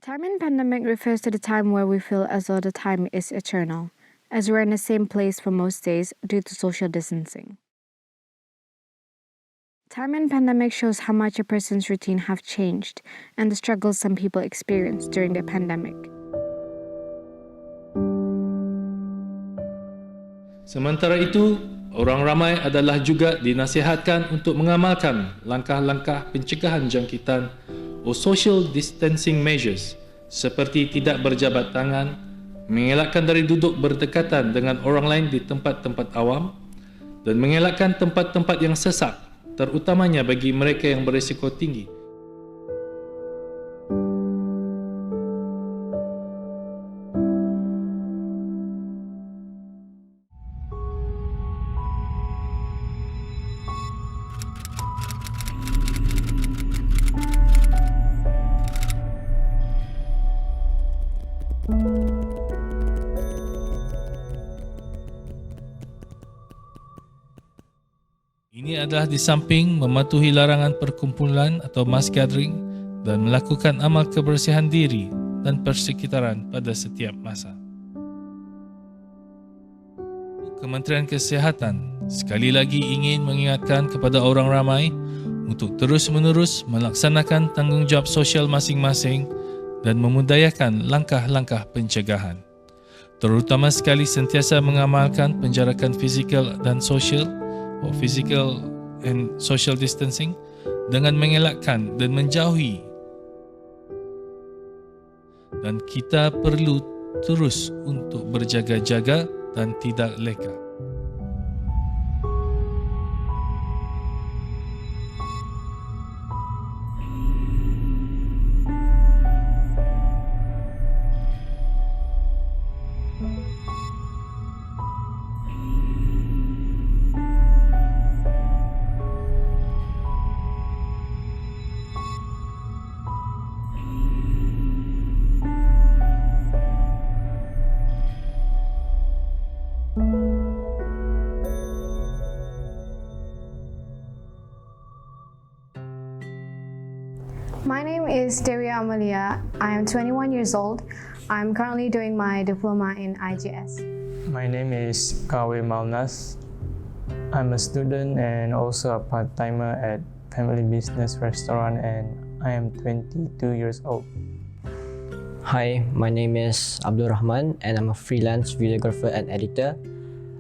Time in pandemic refers to the time where we feel as though the time is eternal, as we're in the same place for most days due to social distancing. Time in pandemic shows how much a person's routine have changed and the struggles some people experience during the pandemic. Sementara itu, orang ramai adalah juga dinasihatkan untuk mengamalkan langkah-langkah pencegahan jangkitan atau social distancing measures seperti tidak berjabat tangan, mengelakkan dari duduk berdekatan dengan orang lain di tempat-tempat awam dan mengelakkan tempat-tempat yang sesak, terutamanya bagi mereka yang berisiko tinggi. Ini adalah di samping mematuhi larangan perkumpulan atau mass gathering dan melakukan amal kebersihan diri dan persekitaran pada setiap masa. Kementerian Kesihatan sekali lagi ingin mengingatkan kepada orang ramai untuk terus-menerus melaksanakan tanggungjawab sosial masing-masing dan memudayakan langkah-langkah pencegahan. Terutama sekali sentiasa mengamalkan penjarakan fizikal dan sosial physical and social distancing dengan mengelakkan dan menjauhi. Dan kita perlu terus untuk berjaga-jaga dan tidak leka. My name is AMYLIA. I am 21 years old. I'm currently doing my diploma in IGS. My name is KOWIEM AL-NAS. I'm a student and also a part-timer at Family Business Restaurant, and I am 22 years old. Hi, my name is RAHMAN and I'm a freelance videographer and editor.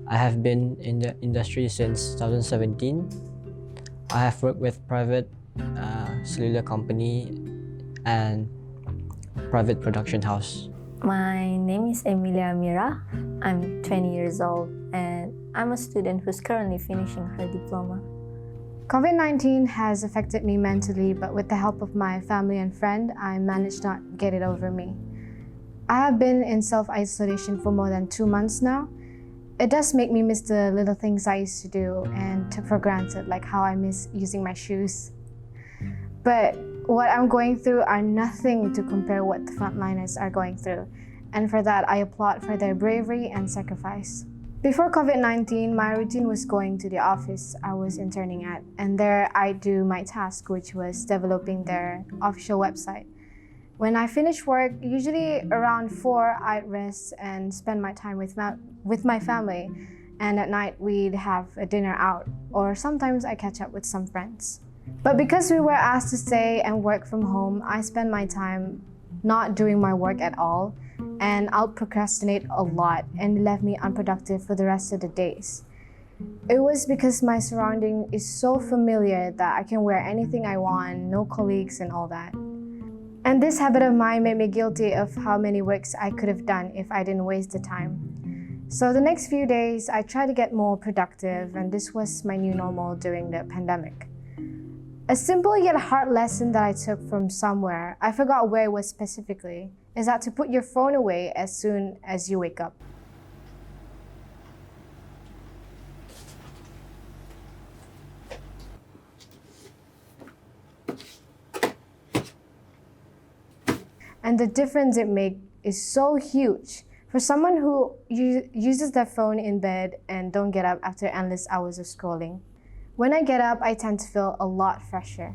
I have been in the industry since 2017. I have worked with private cellular company and private production house. My name is AMYLIA. I'm 20 years old and I'm a student who's currently finishing her diploma. COVID-19 has affected me mentally, but with the help of my family and friend, I managed not to get it over me. I have been in self-isolation for more than 2 months now. It does make me miss the little things I used to do and took for granted, like how I miss using my shoes. But what I'm going through are nothing to compare what the frontliners are going through. And for that, I applaud for their bravery and sacrifice. Before COVID-19, my routine was going to the office I was interning at. And there I do my task, which was developing their official website. When I finish work, usually around 4, I'd rest and spend my time with my family. And at night, we'd have a dinner out. Or sometimes I catch up with some friends. But because we were asked to stay and work from home, I spend my time not doing my work at all, and I'll procrastinate a lot, and it left me unproductive for the rest of the days. It was because my surrounding is so familiar that I can wear anything I want, no colleagues and all that. And this habit of mine made me guilty of how many works I could have done if I didn't waste the time. So the next few days, I tried to get more productive, and this was my new normal during the pandemic. A simple yet hard lesson that I took from somewhere, I forgot where it was specifically, is that to put your phone away as soon as you wake up. And the difference it makes is so huge. For someone who uses their phone in bed and don't get up after endless hours of scrolling. When I get up, I tend to feel a lot fresher.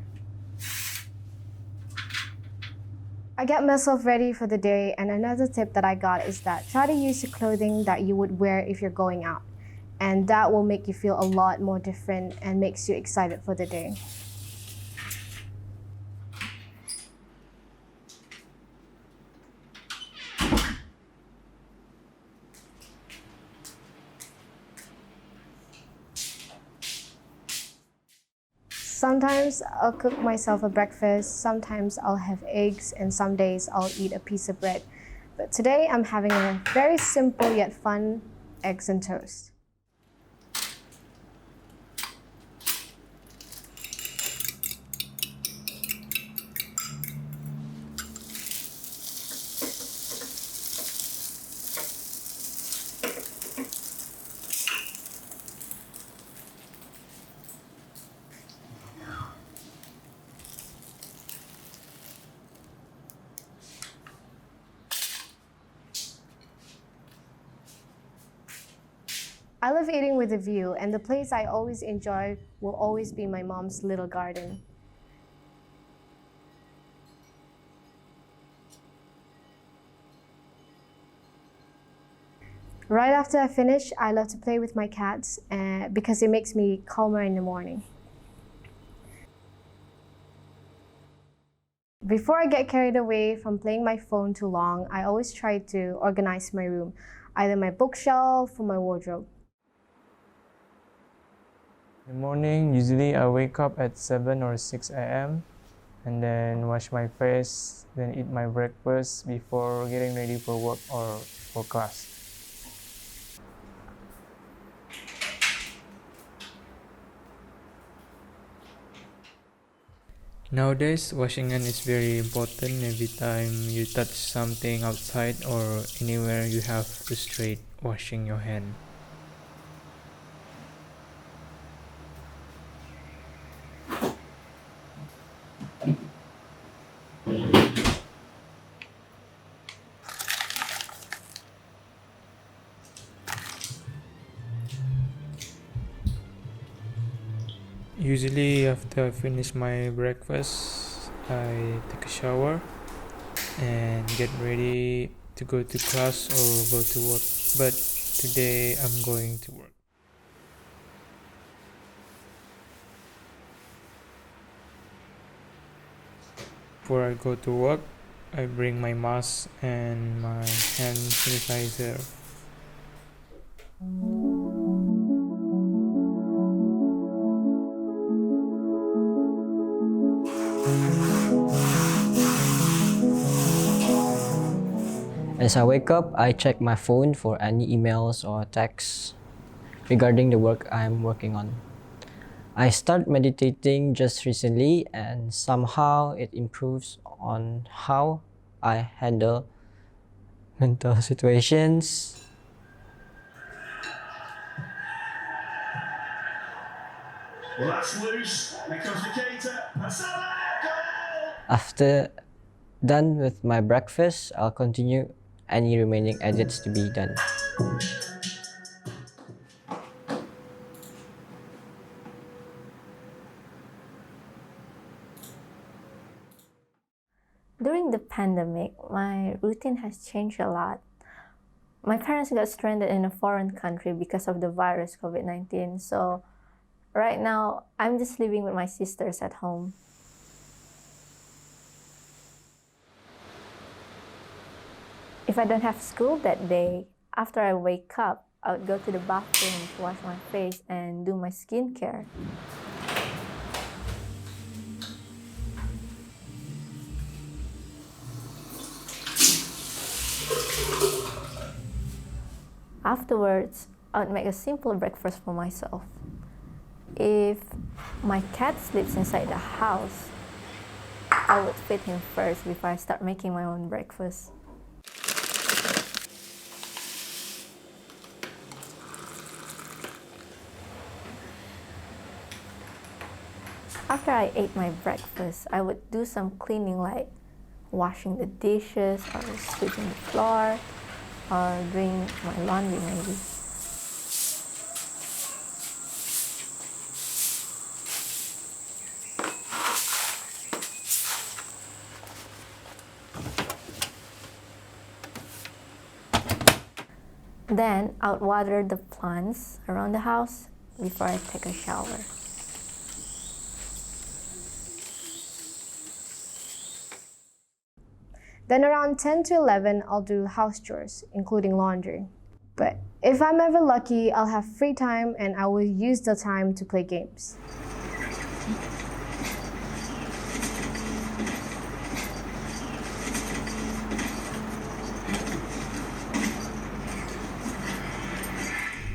I get myself ready for the day, and another tip that I got is that try to use the clothing that you would wear if you're going out, and that will make you feel a lot more different and makes you excited for the day. Sometimes I'll cook myself a breakfast, sometimes I'll have eggs, and some days I'll eat a piece of bread. But today I'm having a very simple yet fun eggs and toast. I love eating with a view, and the place I always enjoy will always be my mom's little garden. Right after I finish, I love to play with my cats because it makes me calmer in the morning. Before I get carried away from playing my phone too long, I always try to organize my room, either my bookshelf or my wardrobe. In the morning, usually I wake up at 7 or 6 a.m. and then wash my face, then eat my breakfast before getting ready for work or for class. Nowadays, washing hand is very important. Every time you touch something outside or anywhere, you have to straight washing your hand. Usually after I finish my breakfast, I take a shower and get ready to go to class or go to work. But today I'm going to work. Before I go to work, I bring my mask and my hand sanitizer. As I wake up, I check my phone for any emails or texts regarding the work I'm working on. I started meditating just recently, and somehow it improves on how I handle mental situations. Well, that's loose. Here comes Nikita. That's goal! After done with my breakfast, I'll continue any remaining edits to be done. During the pandemic, my routine has changed a lot. My parents got stranded in a foreign country because of the virus COVID-19, so right now I'm just living with my sisters at home. If I don't have school that day, after I wake up, I would go to the bathroom to wash my face and do my skincare. Afterwards, I would make a simple breakfast for myself. If my cat sleeps inside the house, I would feed him first before I start making my own breakfast. After I ate my breakfast, I would do some cleaning like washing the dishes or sweeping the floor or doing my laundry maybe. Then I'll water the plants around the house before I take a shower. Then around 10 to 11, I'll do house chores, including laundry. But if I'm ever lucky, I'll have free time and I will use the time to play games.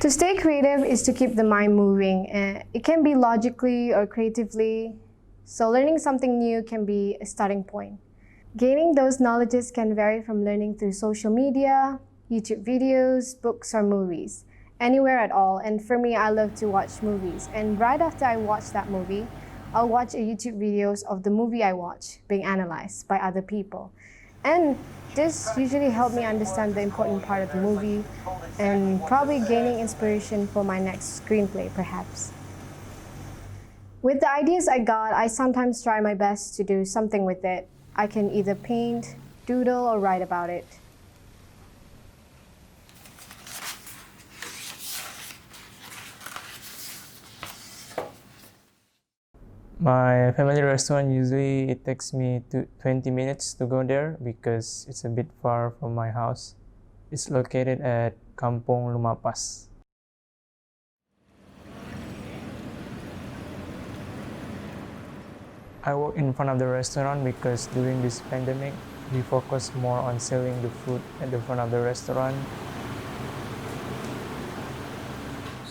To stay creative is to keep the mind moving, and it can be logically or creatively. So learning something new can be a starting point. Gaining those knowledges can vary from learning through social media, YouTube videos, books, or movies, anywhere at all. And for me, I love to watch movies. And right after I watch that movie, I'll watch a YouTube videos of the movie I watch being analyzed by other people. And this usually helped me understand the important part of the movie and probably gaining inspiration for my next screenplay, perhaps. With the ideas I got, I sometimes try my best to do something with it. I can either paint, doodle, or write about it. My family restaurant usually it takes me 20 minutes to go there because it's a bit far from my house. It's located at Kampung Lumapas. I work in front of the restaurant because during this pandemic, we focus more on selling the food at the front of the restaurant.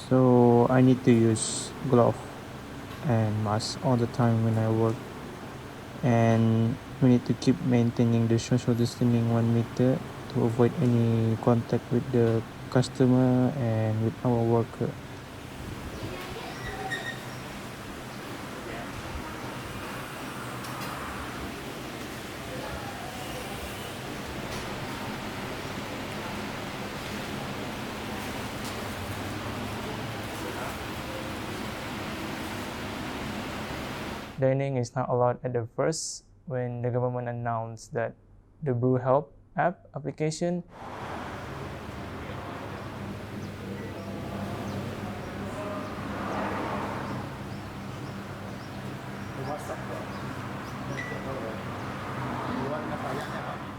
So I need to use glove and mask all the time when I work, and we need to keep maintaining the social distancing 1 meter to avoid any contact with the customer and with our worker. Dining is not allowed at the first when the government announced that the Brew Help app application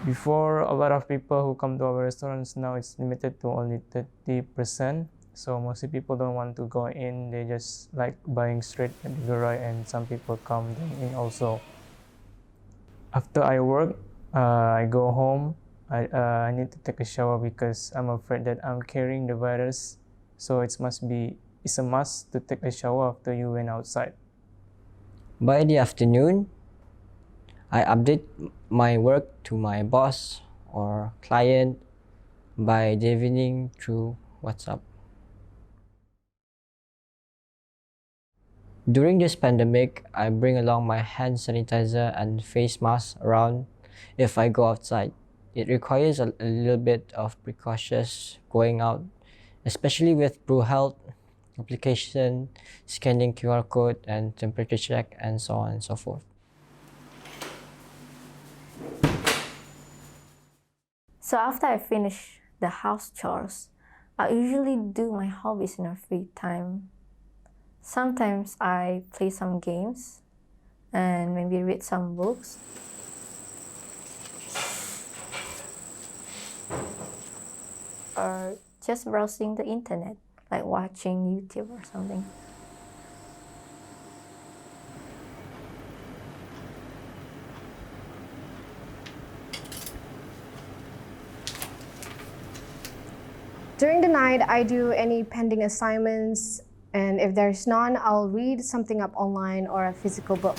before a lot of people who come to our restaurants now it's limited to only 30%. So mostly people don't want to go in, they just like buying straight at the garage, and some people come in also. After I work, I go home. I need to take a shower because I'm afraid that I'm carrying the virus. So it's a must to take a shower after you went outside. By the afternoon, I update my work to my boss or client by the evening through WhatsApp. During this pandemic, I bring along my hand sanitizer and face mask around if I go outside. It requires a little bit of precautions going out, especially with Brew Health application, scanning QR code and temperature check, and so on and so forth. So after I finish the house chores, I usually do my hobbies in our free time. Sometimes I play some games and maybe read some books. Or just browsing the internet, like watching YouTube or something. During the night, I do any pending assignments, and if there's none, I'll read something up online or a physical book.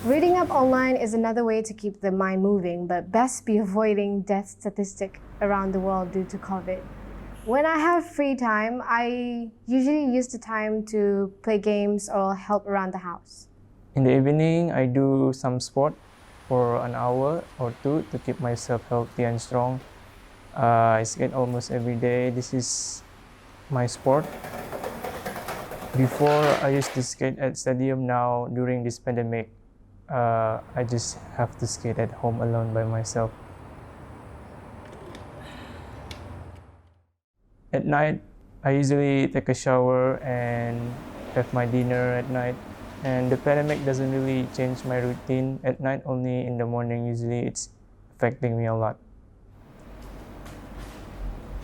Reading up online is another way to keep the mind moving, but best be avoiding death statistic around the world due to COVID. When I have free time, I usually use the time to play games or help around the house. In the evening, I do some sport for an hour or two to keep myself healthy and strong. I skate almost every day. This is my sport. Before, I used to skate at stadium. Now, during this pandemic, I just have to skate at home alone by myself. At night, I usually take a shower and have my dinner at night. And the pandemic doesn't really change my routine at night, only in the morning. Usually it's affecting me a lot.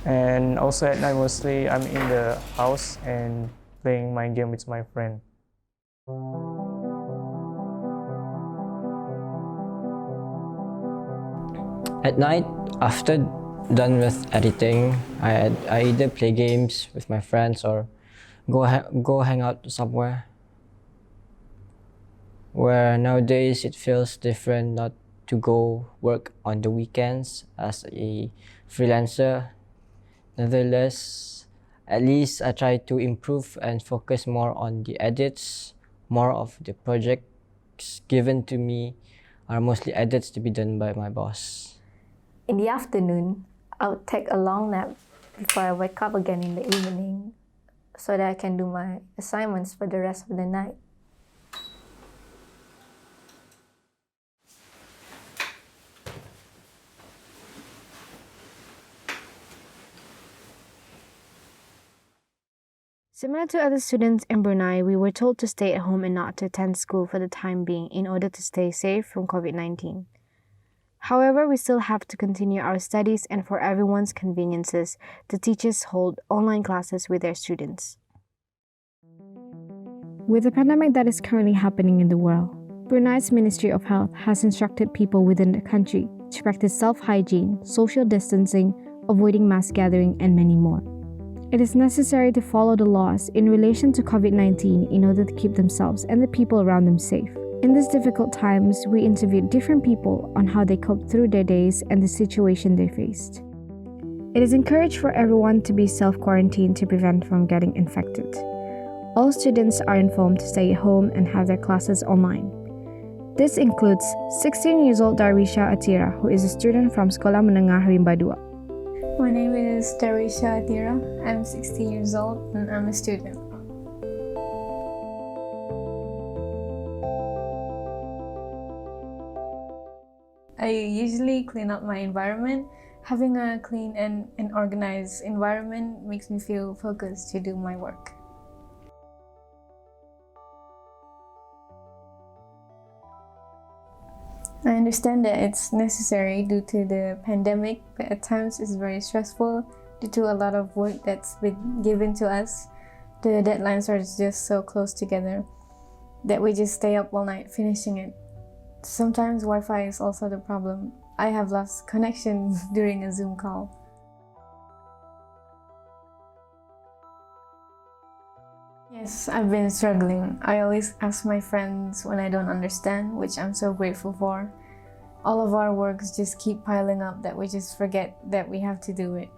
And also at night, mostly I'm in the house and playing my game with my friend. At night, after done with editing, I either play games with my friends or go hang out somewhere. Where nowadays it feels different not to go work on the weekends as a freelancer. Nevertheless, at least I try to improve and focus more on the edits. More of the projects given to me are mostly edits to be done by my boss. In the afternoon, I would take a long nap before I wake up again in the evening so that I can do my assignments for the rest of the night. Similar to other students in Brunei, we were told to stay at home and not to attend school for the time being in order to stay safe from COVID-19. However, we still have to continue our studies, and for everyone's conveniences, the teachers hold online classes with their students. With the pandemic that is currently happening in the world, Brunei's Ministry of Health has instructed people within the country to practice self-hygiene, social distancing, avoiding mass gathering, and many more. It is necessary to follow the laws in relation to COVID-19 in order to keep themselves and the people around them safe. In these difficult times, we interviewed different people on how they coped through their days and the situation they faced. It is encouraged for everyone to be self-quarantined to prevent from getting infected. All students are informed to stay at home and have their classes online. This includes 16-year-old Darussalam Atira, who is a student from Sekolah Menengah Rimba 2. My name is Darussalam Atira. I'm 16 years old and I'm a student. I usually clean up my environment. Having a clean and an organized environment makes me feel focused to do my work. I understand that it's necessary due to the pandemic, but at times it's very stressful due to a lot of work that's been given to us. The deadlines are just so close together that we just stay up all night finishing it. Sometimes Wi-Fi is also the problem. I have lost connection during a Zoom call. Yes, I've been struggling. I always ask my friends when I don't understand, which I'm so grateful for. All of our works just keep piling up that we just forget that we have to do it.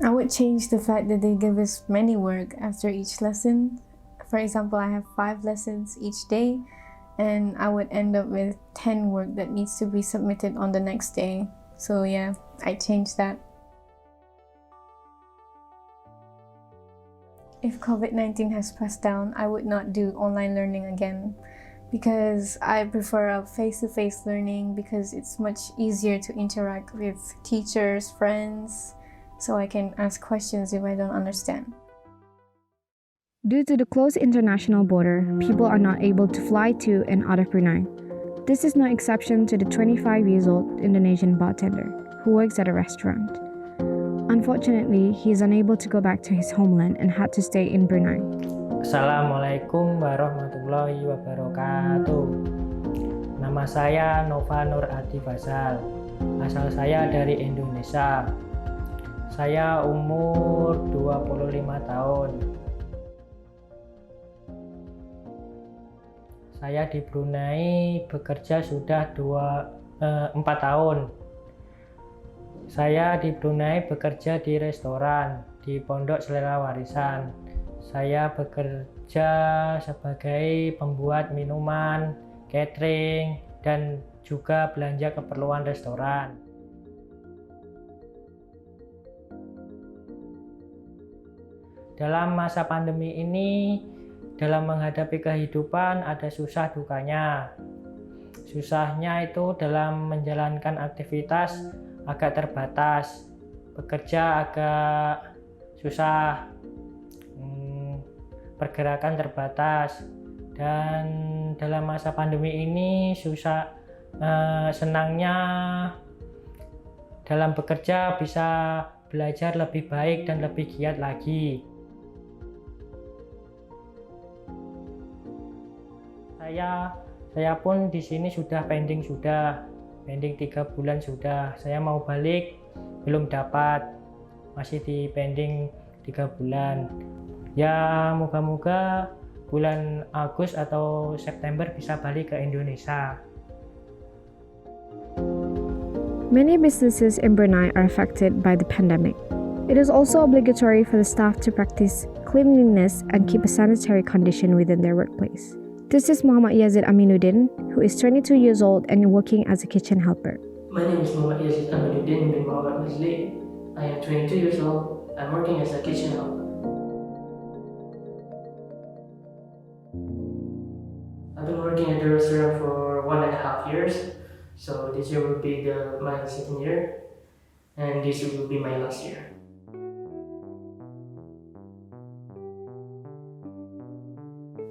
I would change the fact that they give us many work after each lesson. For example, I have 5 lessons each day, and I would end up with 10 work that needs to be submitted on the next day. So yeah, I changed that. If COVID-19 has passed down, I would not do online learning again because I prefer a face-to-face learning because it's much easier to interact with teachers, friends, so I can ask questions if I don't understand. Due to the closed international border, people are not able to fly to and out of Brunei. This is no exception to the 25-year-old Indonesian bartender who works at a restaurant. Unfortunately, he is unable to go back to his homeland and had to stay in Brunei. Assalamualaikum warahmatullahi wabarakatuh. Nama saya Nova Nur Adi Fasal. Asal saya dari Indonesia. Saya umur 25 tahun. Saya di Brunei bekerja sudah 4 tahun. Saya di Brunei bekerja di restoran di Pondok Selera Warisan. Saya bekerja sebagai pembuat minuman, catering, dan juga belanja keperluan restoran. Dalam masa pandemi ini, dalam menghadapi kehidupan ada susah dukanya. Susahnya itu dalam menjalankan aktivitas agak terbatas, bekerja agak susah, pergerakan terbatas, dan dalam masa pandemi ini senangnya dalam bekerja bisa belajar lebih baik dan lebih giat lagi. Saya pun di sini sudah pending 3 bulan sudah. Saya mau balik belum dapat, masih di pending 3 bulan. Ya moga-moga bulan Agustus atau September bisa balik ke Indonesia. Many businesses in Brunei are affected by the pandemic. It is also obligatory for the staff to practice cleanliness and keep a sanitary condition within their workplace. This is Muhammad Yazid Aminuddin, who is 22 years old and working as a kitchen helper. My name is Muhammad Yazid Aminuddin bin Muhammad Mazli. I am 22 years old. I'm working as a kitchen helper. I've been working at DARUSSALAM for 1.5 years. So this year will be my second year, and this will be my last year.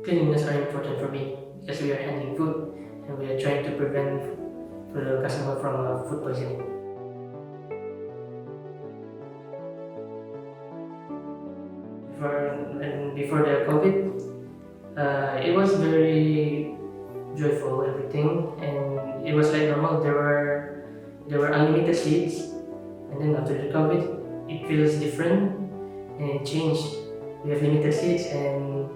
Cleanliness are important for me because we are handling food and we are trying to prevent the customer from food poisoning. Before the COVID, it was very joyful, everything, and it was like normal. There were unlimited seats, and then after the COVID, it feels different and it changed. We have limited seats and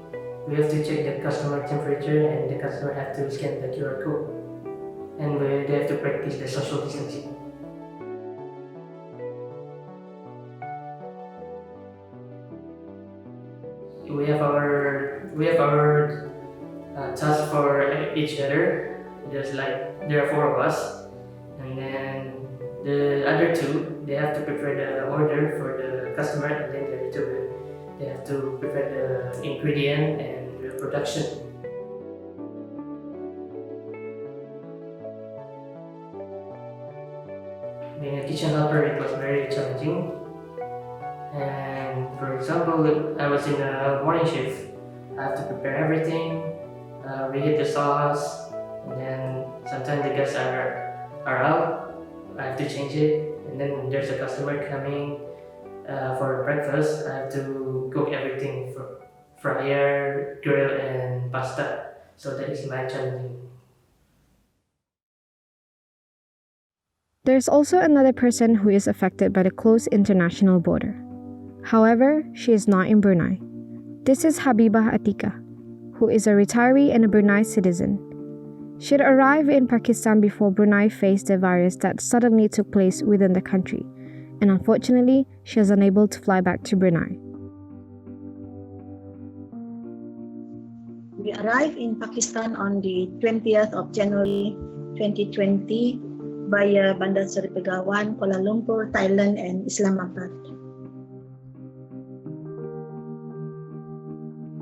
we have to check the customer temperature, and the customer have to scan the QR code, and they have to practice the social distancing. We have our task for each other. There's like there are 4 of us, and then the other 2 they have to prepare the order for the customer, and then they have to prepare the ingredient and the production. Being a kitchen helper, it was very challenging. And for example, I was in a morning shift. I have to prepare everything, reheat the sauce, and then sometimes the guests are out. I have to change it, and then when there's a customer coming for breakfast, I have to cook everything for fryer, grill, and pasta. So that is my challenging. There's also another person who is affected by the closed international border. However, she is not in Brunei. This is Habibah Atika, who is a retiree and a Brunei citizen. She had arrived in Pakistan before Brunei faced the virus that suddenly took place within the country, and unfortunately, she was unable to fly back to Brunei. We arrived in Pakistan on the 20th of January 2020 via Bandar Seri Begawan, Kuala Lumpur, Thailand, and Islamabad.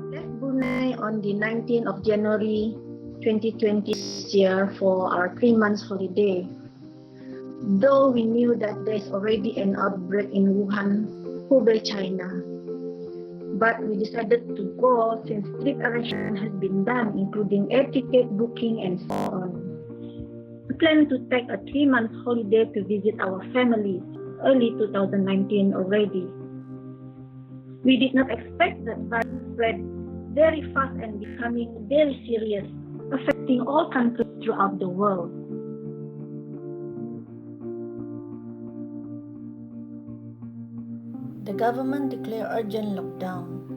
Left Brunei on the 19th of January 2020 this year for our 3 months holiday. Though we knew that there's already an outbreak in Wuhan, Hubei, China. But we decided to go since strict arrangement has been done, including air ticket booking and so on. We plan to take a 3-month holiday to visit our families early 2019 already. We did not expect that virus spread very fast and becoming very serious, affecting all countries throughout the world. The government declared urgent lockdown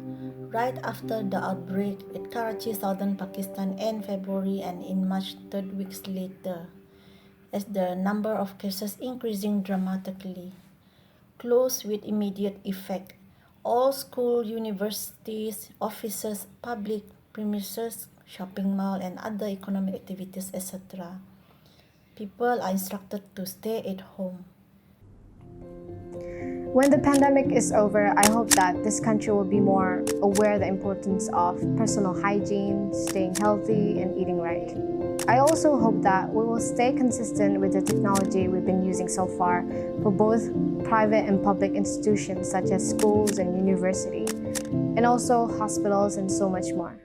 right after the outbreak at Karachi, southern Pakistan in February, and in March 3 weeks later, as the number of cases increasing dramatically. Closed with immediate effect all school, universities, offices, public premises, shopping mall, and other economic activities, etc. People are instructed to stay at home. When the pandemic is over, I hope that this country will be more aware of the importance of personal hygiene, staying healthy, and eating right. I also hope that we will stay consistent with the technology we've been using so far for both private and public institutions such as schools and university, and also hospitals and so much more.